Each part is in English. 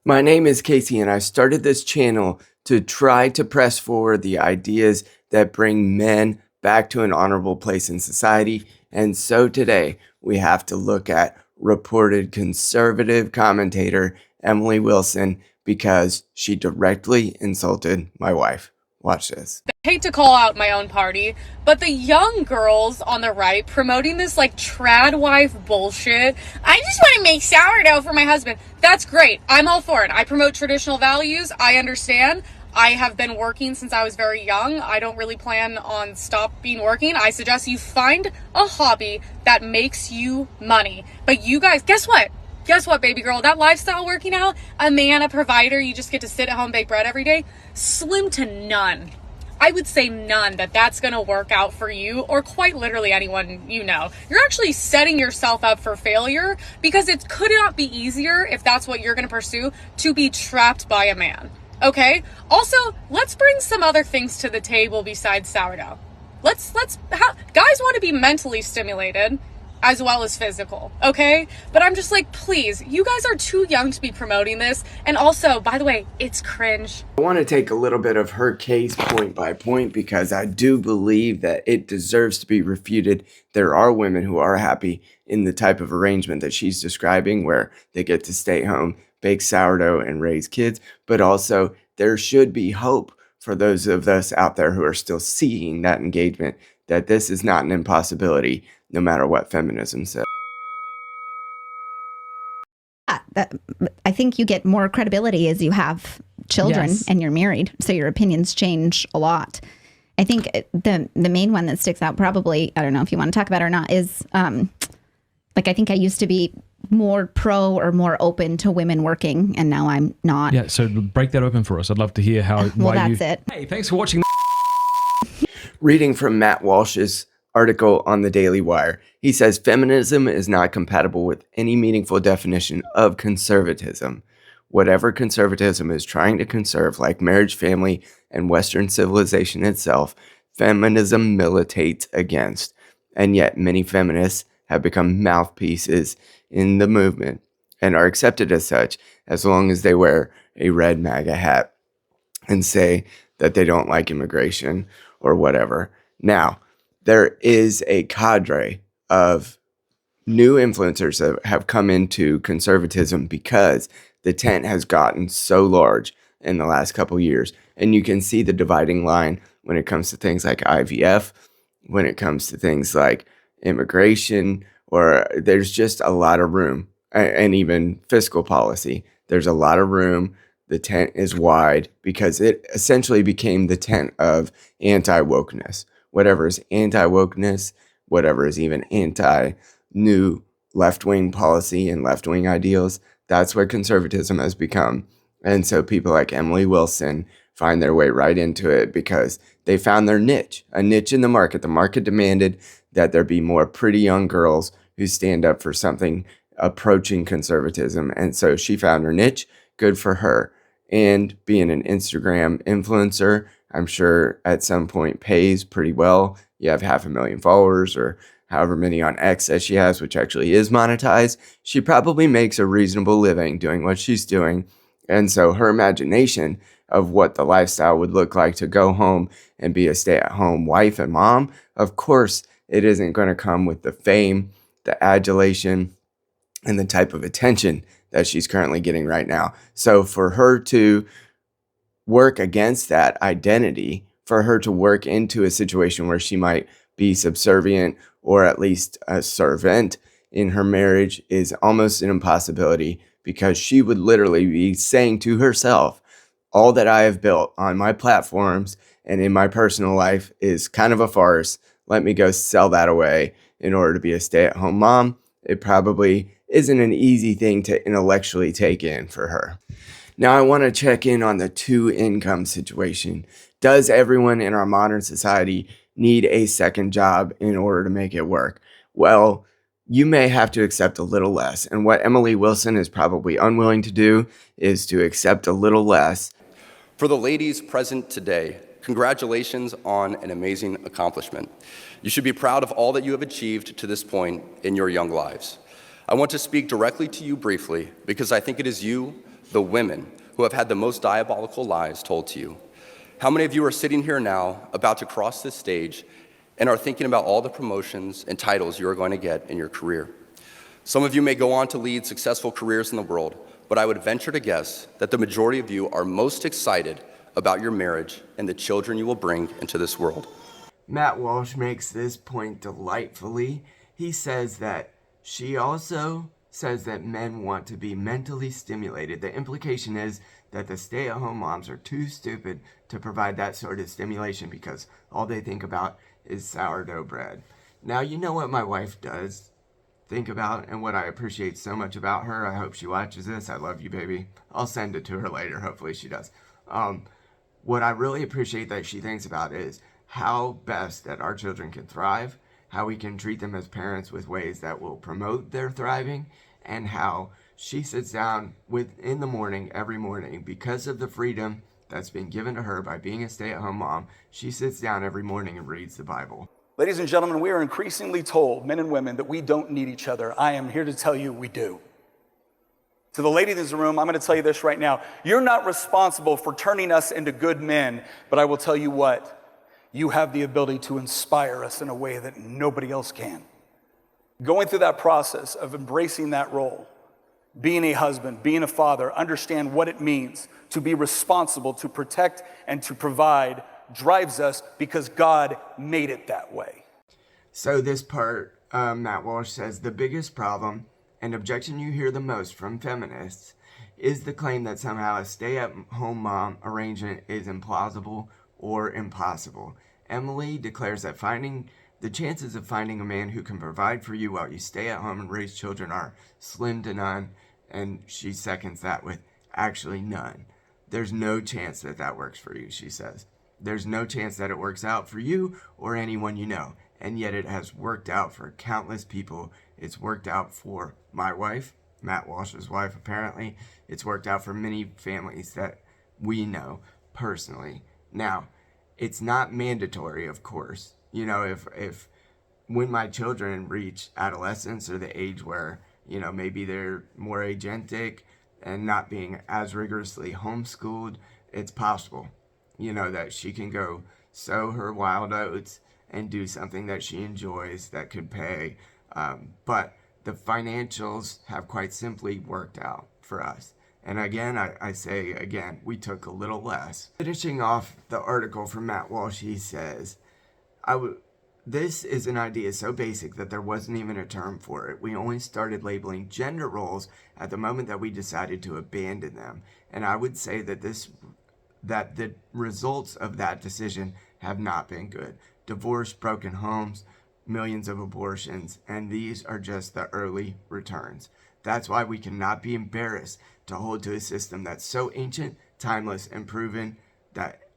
My name is Casey, and I started this channel to try to press forward the ideas that bring men back to an honorable place in society. And so today we have to look at reported conservative commentator Emily Wilson because she directly insulted my wife. Watch this. I hate to call out my own party, but the young girls on the right promoting this like trad wife bullshit. I just want to make sourdough for my husband. That's great. I'm all for it. I promote traditional values. I understand. I have been working since I was very young. I don't really plan on stopping working. I suggest you find a hobby that makes you money. But you guys, guess what? Guess what, baby girl? That lifestyle working out, a man, a provider, you just get to sit at home, bake bread every day, slim to none. I would say none that's going to work out for you or quite literally anyone you know. You're actually setting yourself up for failure because it could not be easier, if that's what you're going to pursue, to be trapped by a man. Okay? Also, let's bring some other things to the table besides sourdough. Guys want to be mentally stimulated as well as physical, okay? But I'm just like, please, you guys are too young to be promoting this. And also, by the way, it's cringe. I want to take a little bit of her case point by point because I do believe that it deserves to be refuted. There are women who are happy in the type of arrangement that she's describing where they get to stay home, bake sourdough, and raise kids. But also, there should be hope for those of us out there who are still seeking that engagement, that this is not an impossibility, no matter what feminism says. I think you get more credibility as you have children and you're married, so your opinions change a lot. I think the main one that sticks out, probably, I don't know if you want to talk about it or not, is like I think I used to be more pro or more open to women working, and now I'm not. Yeah, so break that open for us. I'd love to hear how. Well, that's it. Hey, thanks for watching. Reading from Matt Walsh's article on the Daily Wire, he says feminism is not compatible with any meaningful definition of conservatism. Whatever conservatism is trying to conserve, like marriage, family, and Western civilization itself, feminism militates against. And yet many feminists have become mouthpieces in the movement and are accepted as such as long as they wear a red MAGA hat and say that they don't like immigration or whatever. Now, there is a cadre of new influencers that have come into conservatism because the tent has gotten so large in the last couple years. And you can see the dividing line when it comes to things like IVF, when it comes to things like immigration, or there's just a lot of room, and even fiscal policy. There's a lot of room. The tent is wide because it essentially became the tent of anti-wokeness. Whatever is anti-wokeness, whatever is even anti-new left-wing policy and left-wing ideals, that's what conservatism has become. And so people like Emily Wilson find their way right into it because they found their niche, a niche in the market. The market demanded that there be more pretty young girls who stand up for something approaching conservatism. And so she found her niche. Good for her. And being an Instagram influencer, I'm sure at some point pays pretty well. You have 500,000 followers or however many on X as she has, which actually is monetized. She probably makes a reasonable living doing what she's doing. And so her imagination of what the lifestyle would look like to go home and be a stay-at-home wife and mom, of course, it isn't going to come with the fame, the adulation, and the type of attention that she's currently getting right now. So for her to work against that identity, for her to work into a situation where she might be subservient or at least a servant in her marriage is almost an impossibility, because she would literally be saying to herself, all that I have built on my platforms and in my personal life is kind of a farce. Let me go sell that away in order to be a stay-at-home mom. It probably isn't an easy thing to intellectually take in for her. Now, I want to check in on the two-income situation. Does everyone in our modern society need a second job in order to make it work? Well, you may have to accept a little less. And what Emily Wilson is probably unwilling to do is to accept a little less. For the ladies present today, congratulations on an amazing accomplishment. You should be proud of all that you have achieved to this point in your young lives. I want to speak directly to you briefly because I think it is you, the women who have had the most diabolical lies told to you? How many of you are sitting here now about to cross this stage and are thinking about all the promotions and titles you are going to get in your career? Some of you may go on to lead successful careers in the world, but I would venture to guess that the majority of you are most excited about your marriage and the children you will bring into this world. Matt Walsh makes this point delightfully. He says that she also says that men want to be mentally stimulated. The implication is that the stay-at-home moms are too stupid to provide that sort of stimulation because all they think about is sourdough bread. Now, you know what my wife does think about and what I appreciate so much about her. I hope she watches this. I love you, baby. I'll send it to her later. Hopefully she does. What I really appreciate that she thinks about is how best that our children can thrive, how we can treat them as parents with ways that will promote their thriving, and how she sits down in the morning, every morning, because of the freedom that's been given to her by being a stay-at-home mom. She sits down every morning and reads the Bible. Ladies and gentlemen, we are increasingly told, men and women, that we don't need each other. I am here to tell you we do. To the ladies in the room, I'm going to tell you this right now. You're not responsible for turning us into good men, but I will tell you what, you have the ability to inspire us in a way that nobody else can. Going through that process of embracing that role, being a husband, being a father, understand what it means to be responsible, to protect and to provide, drives us because God made it that way. So this part, Matt Walsh says, the biggest problem and objection you hear the most from feminists is the claim that somehow a stay-at-home mom arrangement is implausible or impossible. Emily declares that the chances of finding a man who can provide for you while you stay at home and raise children are slim to none, and she seconds that with actually none. There's no chance that that works for you, she says. There's no chance that it works out for you or anyone you know, and yet it has worked out for countless people. It's worked out for my wife, Matt Walsh's wife apparently. It's worked out for many families that we know personally. Now, it's not mandatory, of course. You know, if when my children reach adolescence or the age where, you know, maybe they're more agentic and not being as rigorously homeschooled, it's possible, you know, that she can go sow her wild oats and do something that she enjoys that could pay. But the financials have quite simply worked out for us. And again, I say again, we took a little less. Finishing off the article from Matt Walsh, he says, this is an idea so basic that there wasn't even a term for it. We only started labeling gender roles at the moment that we decided to abandon them. And I would say that the results of that decision have not been good. Divorce, broken homes, millions of abortions, and these are just the early returns. That's why we cannot be embarrassed to hold to a system that's so ancient, timeless, and proven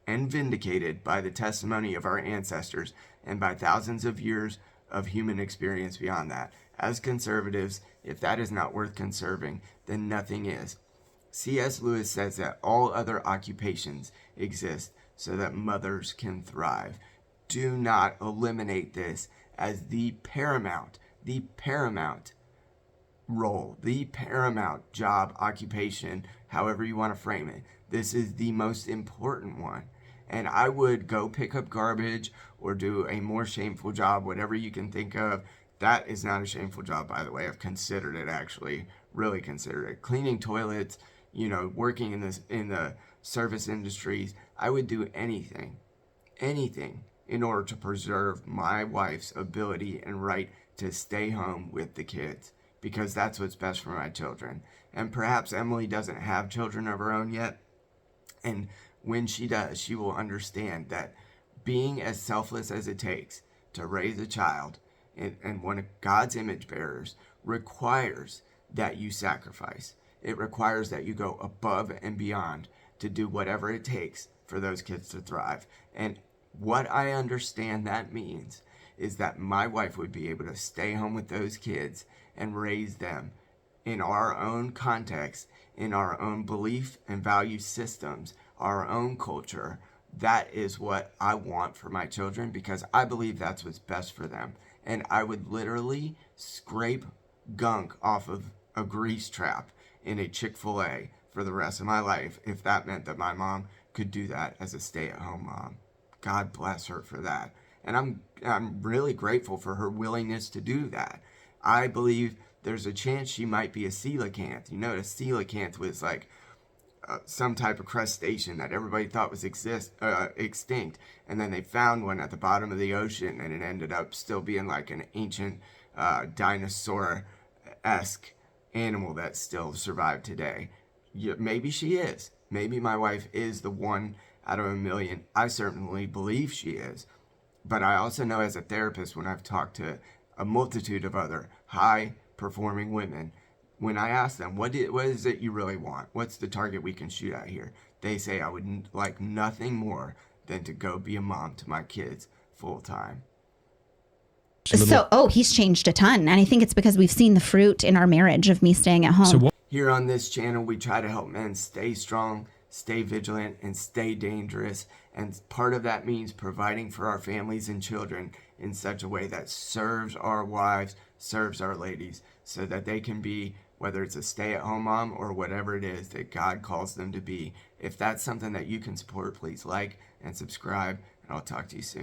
and vindicated by the testimony of our ancestors and by thousands of years of human experience beyond that. As conservatives, if that is not worth conserving, then nothing is. C.S. Lewis says that all other occupations exist so that mothers can thrive. Do not eliminate this as the paramount role, the paramount job, occupation, however you want to frame it. This is the most important one. And I would go pick up garbage or do a more shameful job, whatever you can think of. That is not a shameful job, by the way. I've considered it, actually, really considered it. Cleaning toilets, you know, working in the service industries. I would do anything in order to preserve my wife's ability and right to stay home with the kids, because that's what's best for my children. And perhaps Emily doesn't have children of her own yet, and when she does, she will understand that being as selfless as it takes to raise a child and one of God's image bearers requires that you sacrifice. It requires that you go above and beyond to do whatever it takes for those kids to thrive. And what I understand that means is that my wife would be able to stay home with those kids and raise them in our own context, in our own belief and value systems, our own culture. That is what I want for my children, because I believe that's what's best for them. And I would literally scrape gunk off of a grease trap in a Chick-fil-A for the rest of my life if that meant that my mom could do that as a stay-at-home mom. God bless her for that. And I'm really grateful for her willingness to do that. I believe there's a chance she might be a coelacanth. You know, a coelacanth was like some type of crustacean that everybody thought was extinct, and then they found one at the bottom of the ocean, and it ended up still being like an ancient dinosaur-esque animal that still survived today. Maybe she is. Maybe my wife is the one out of a million. I certainly believe she is. But I also know as a therapist, when I've talked to a multitude of other high-performing women, when I ask them, what is it you really want? What's the target we can shoot at here? They say, I would like nothing more than to go be a mom to my kids full time. So, he's changed a ton. And I think it's because we've seen the fruit in our marriage of me staying at home. Here on this channel, we try to help men stay strong, stay vigilant, and stay dangerous. And part of that means providing for our families and children in such a way that serves our wives, serves our ladies, so that they can be, whether it's a stay-at-home mom or whatever it is that God calls them to be. If that's something that you can support, please like and subscribe, and I'll talk to you soon.